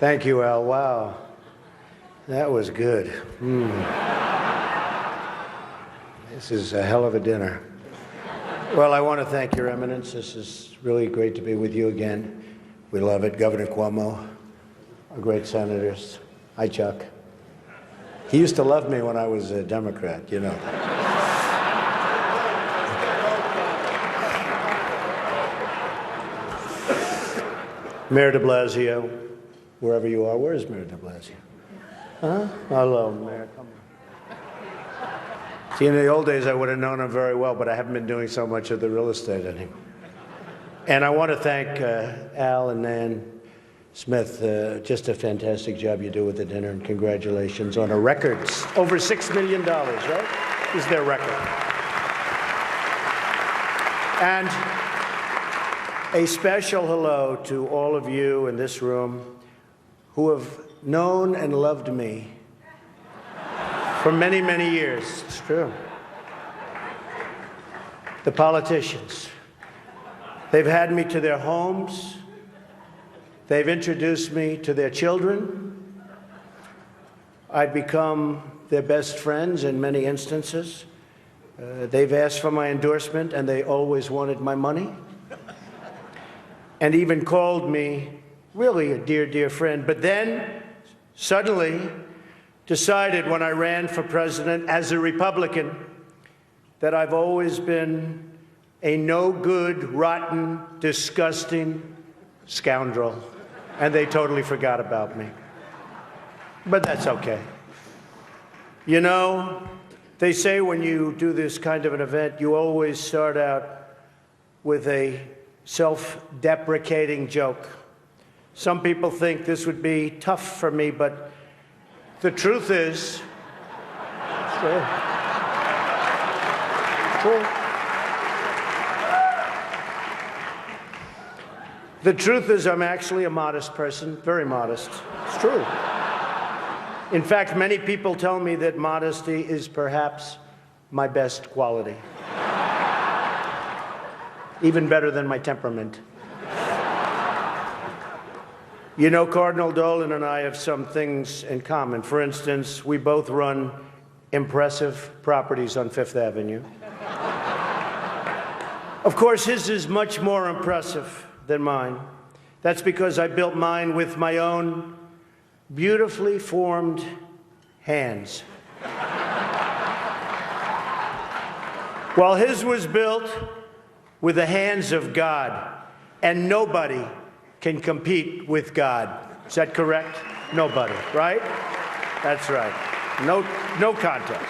Thank you, Al. Wow. That was good. This is a hell of a dinner. Well, I want to thank Your Eminence. This is really great to be with you again. We love it. Governor Cuomo, our great senators. Hi, Chuck. He used to love me when I was a Democrat, you know. Mayor de Blasio, wherever you are. Where is Mayor de Blasio? Huh? Hello, Mayor. Come on. See, in the old days, I would have known him very well, but I haven't been doing so much of the real estate anymore. And I want to thank Al and Nan Smith. Just a fantastic job you do with the dinner, and congratulations on a record. Over $6 million, right? Is their record. And a special hello to all of you in this room who have known and loved me for many, many years. It's true. The politicians. They've had me to their homes. They've introduced me to their children. I've become their best friends in many instances. They've asked for my endorsement, and they always wanted my money. And even called me really a dear, dear friend. But then, suddenly, decided when I ran for president as a Republican that I've always been a no-good, rotten, disgusting scoundrel. And they totally forgot about me. But that's okay. You know, they say when you do this kind of an event, you always start out with a self-deprecating joke. Some people think this would be tough for me, but the truth is, the truth is I'm actually a modest person, very modest. It's true. In fact, many people tell me that modesty is perhaps my best quality. Even better than my temperament. You know, Cardinal Dolan and I have some things in common. For instance, we both run impressive properties on Fifth Avenue. Of course, his is much more impressive than mine. That's because I built mine with my own beautifully formed hands. While his was built with the hands of God, and nobody can compete with God. Is that correct? Nobody, right? That's right. No contest.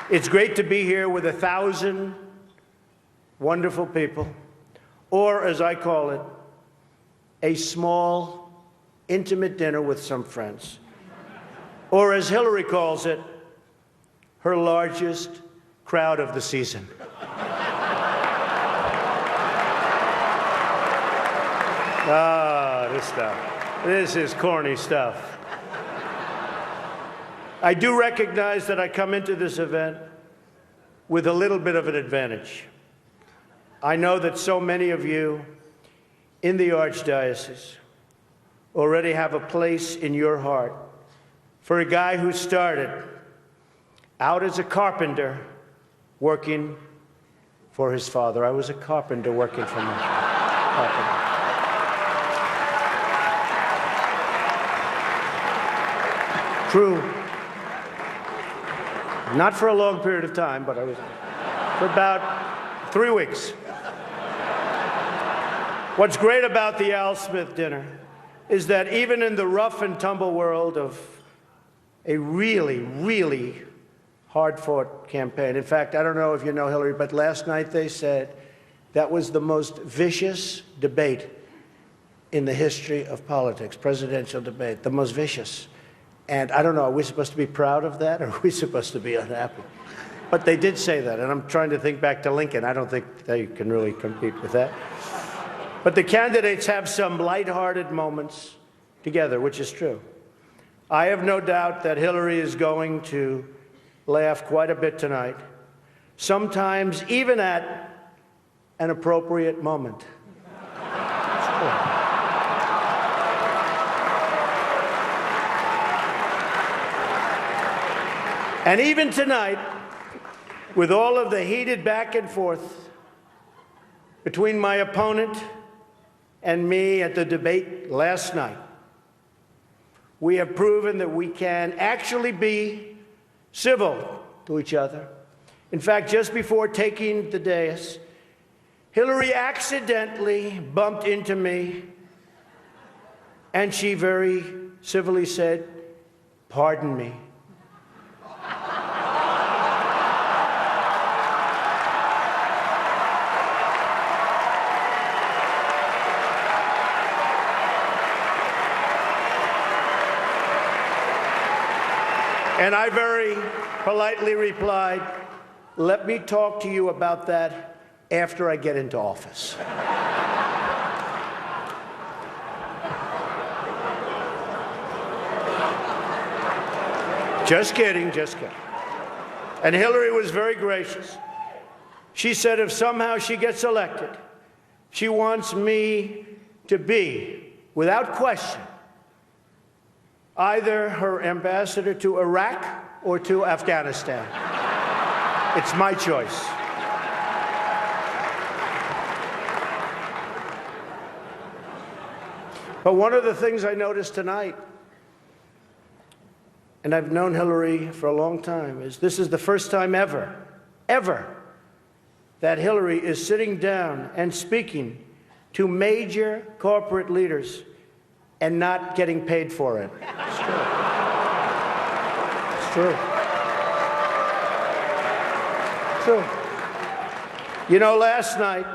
It's great to be here with 1,000 wonderful people, or as I call it, a small, intimate dinner with some friends. Or as Hillary calls it, her largest crowd of the season. Ah, this stuff. This is corny stuff. I do recognize that I come into this event with a little bit of an advantage. I know that so many of you in the Archdiocese already have a place in your heart for a guy who started out as a carpenter working for his father. I was a carpenter working for my father. True. Not for a long period of time, but I was for about 3 weeks. What's great about the Al Smith dinner is that even in the rough and tumble world of a really, really hard-fought campaign. In fact, I don't know if you know Hillary, but last night they said that was the most vicious debate in the history of politics, presidential debate, the most vicious. And I don't know, are we supposed to be proud of that, or are we supposed to be unhappy? But they did say that, and I'm trying to think back to Lincoln. I don't think they can really compete with that. But the candidates have some lighthearted moments together, which is true. I have no doubt that Hillary is going to laugh quite a bit tonight, sometimes even at an appropriate moment. And even tonight, with all of the heated back and forth between my opponent and me at the debate last night, we have proven that we can actually be civil to each other. In fact, just before taking the dais, Hillary accidentally bumped into me, and she very civilly said, "Pardon me." And I very politely replied, "Let me talk to you about that after I get into office." Just kidding, just kidding. And Hillary was very gracious. She said if somehow she gets elected, she wants me to be, without question, either her ambassador to Iraq or to Afghanistan. It's my choice. But one of the things I noticed tonight, and I've known Hillary for a long time, is this is the first time ever, that Hillary is sitting down and speaking to major corporate leaders and not getting paid for it. It's true. It's true. It's true. You know, last night,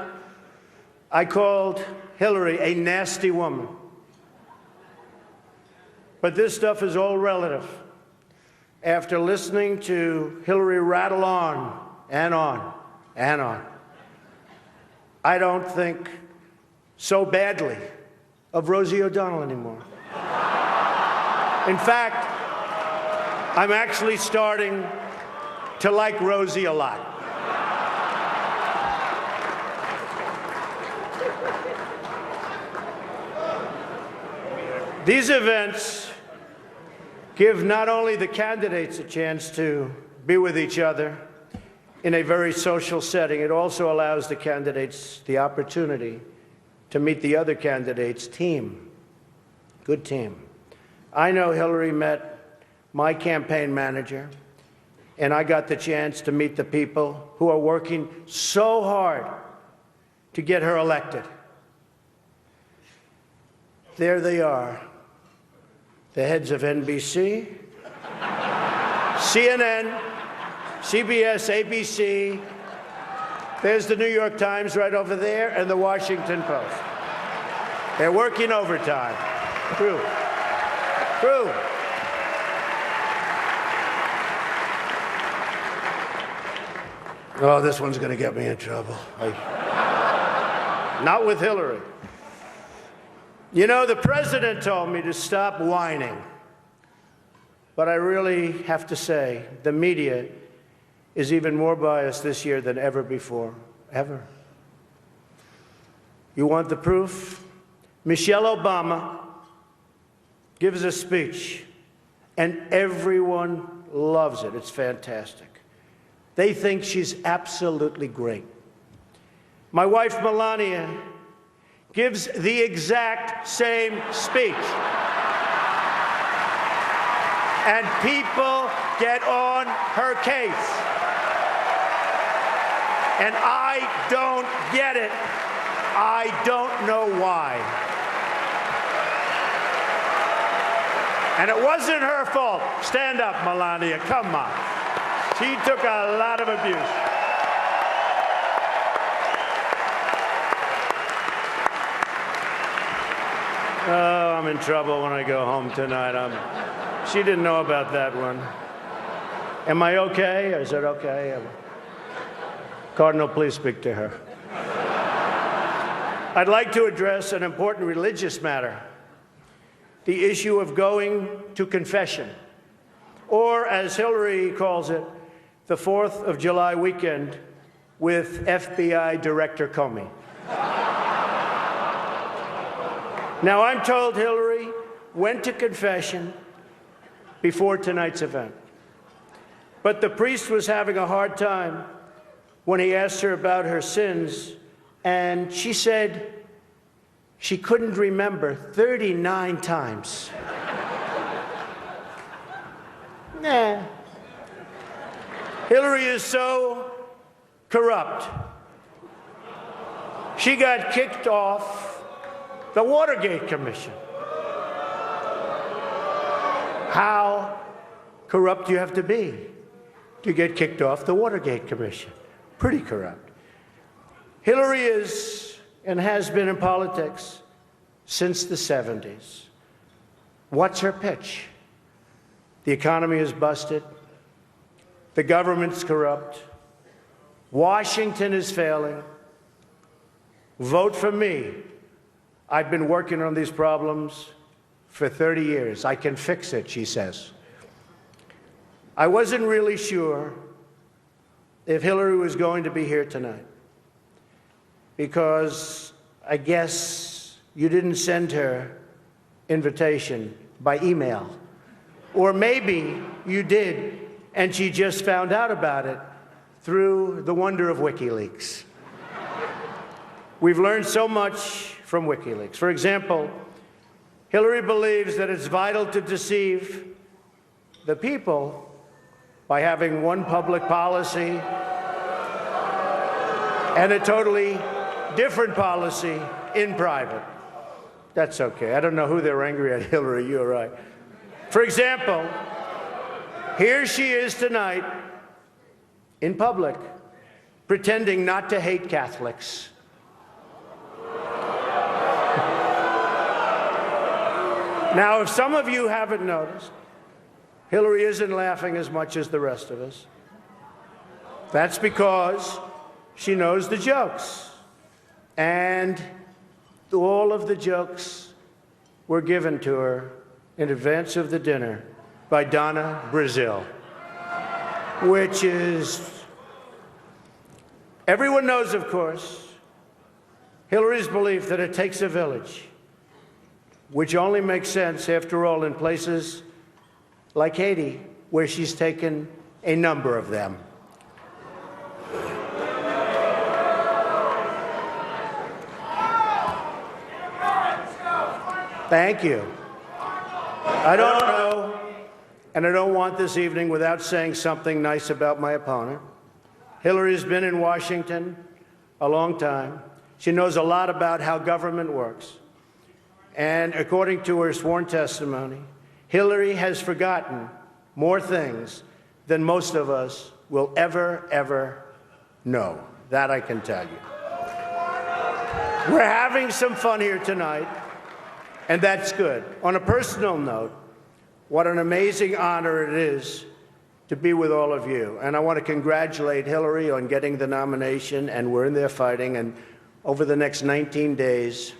I called Hillary a nasty woman. But this stuff is all relative. After listening to Hillary rattle on and on and on, I don't think so badly of Rosie O'Donnell anymore. In fact, I'm actually starting to like Rosie a lot. These events give not only the candidates a chance to be with each other in a very social setting, it also allows the candidates the opportunity to meet the other candidates' team. Good team. I know Hillary met my campaign manager, and I got the chance to meet the people who are working so hard to get her elected. There they are, the heads of NBC, CNN, CBS, ABC. There's the New York Times right over there, and the Washington Post. They're working overtime. True. True. Oh, this one's going to get me in trouble. Not with Hillary. You know, the president told me to stop whining. But I really have to say, the media is even more biased this year than ever before. Ever. You want the proof? Michelle Obama gives a speech, and everyone loves it. It's fantastic. They think she's absolutely great. My wife, Melania, gives the exact same speech. And people get on her case. And I don't get it. I don't know why. And it wasn't her fault. Stand up, Melania. Come on. She took a lot of abuse. Oh, I'm in trouble when I go home tonight. She didn't know about that one. Am I okay? Is it okay? Cardinal, please speak to her. I'd like to address an important religious matter, the issue of going to confession, or as Hillary calls it, the 4th of July weekend with FBI Director Comey. Now, I'm told Hillary went to confession before tonight's event. But the priest was having a hard time when he asked her about her sins, and she said she couldn't remember 39 times. Nah. Hillary is so corrupt. She got kicked off the Watergate Commission. How corrupt do you have to be to get kicked off the Watergate Commission? Pretty corrupt. Hillary is and has been in politics since the 70s. What's her pitch? The economy is busted. The government's corrupt. Washington is failing. Vote for me. I've been working on these problems for 30 years. I can fix it, she says. I wasn't really sure if Hillary was going to be here tonight because I guess you didn't send her invitation by email. Or maybe you did, and she just found out about it through the wonder of WikiLeaks. We've learned so much from WikiLeaks. For example, Hillary believes that it's vital to deceive the people by having one public policy and a totally different policy in private. That's okay. I don't know who they're angry at, Hillary, you're right. For example, here she is tonight in public pretending not to hate Catholics. Now, if some of you haven't noticed, Hillary isn't laughing as much as the rest of us. That's because she knows the jokes. And all of the jokes were given to her in advance of the dinner by Donna Brazile, which is, everyone knows, of course, Hillary's belief that it takes a village, which only makes sense, after all, in places like Haiti, where she's taken a number of them. Thank you. I don't know, and I don't want this evening without saying something nice about my opponent. Hillary's been in Washington a long time. She knows a lot about how government works. And according to her sworn testimony, Hillary has forgotten more things than most of us will ever know. That I can tell you. We're having some fun here tonight, and that's good. On a personal note, what an amazing honor it is to be with all of you. And I want to congratulate Hillary on getting the nomination, and we're in there fighting. And over the next 19 days,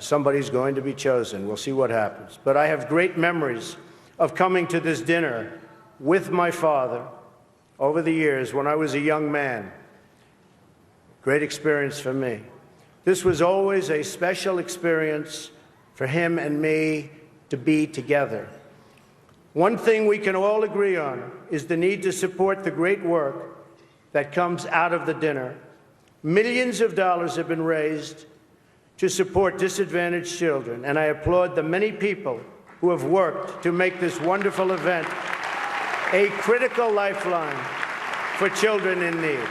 somebody's going to be chosen. We'll see what happens. But I have great memories of coming to this dinner with my father over the years when I was a young man. Great experience for me. This was always a special experience for him and me to be together. One thing we can all agree on is the need to support the great work that comes out of the dinner. Millions of dollars have been raised to support disadvantaged children, and I applaud the many people who have worked to make this wonderful event a critical lifeline for children in need.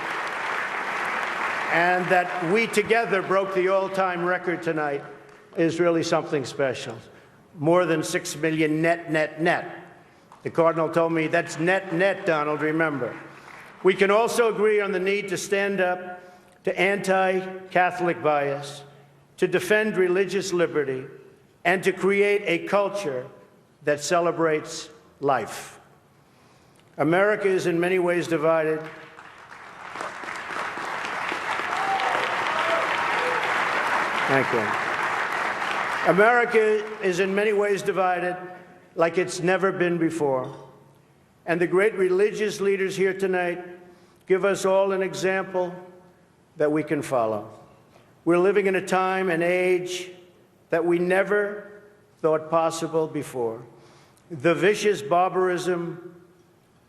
And that we together broke the all-time record tonight is really something special. More than 6 million net. The Cardinal told me that's net, Donald, remember. We can also agree on the need to stand up to anti-Catholic bias, to defend religious liberty, and to create a culture that celebrates life. America is in many ways divided. Thank you. America is in many ways divided like it's never been before. And the great religious leaders here tonight give us all an example that we can follow. We're living in a time and age that we never thought possible before. The vicious barbarism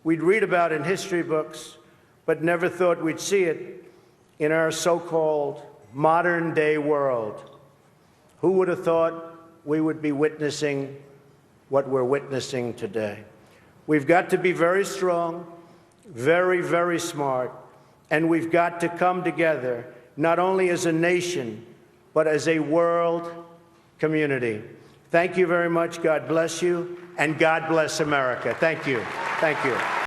we'd read about in history books, but never thought we'd see it in our so-called modern-day world. Who would have thought we would be witnessing what we're witnessing today? We've got to be very strong, very, very smart, and we've got to come together, not only as a nation, but as a world community. Thank you very much. God bless you, and God bless America. Thank you. Thank you.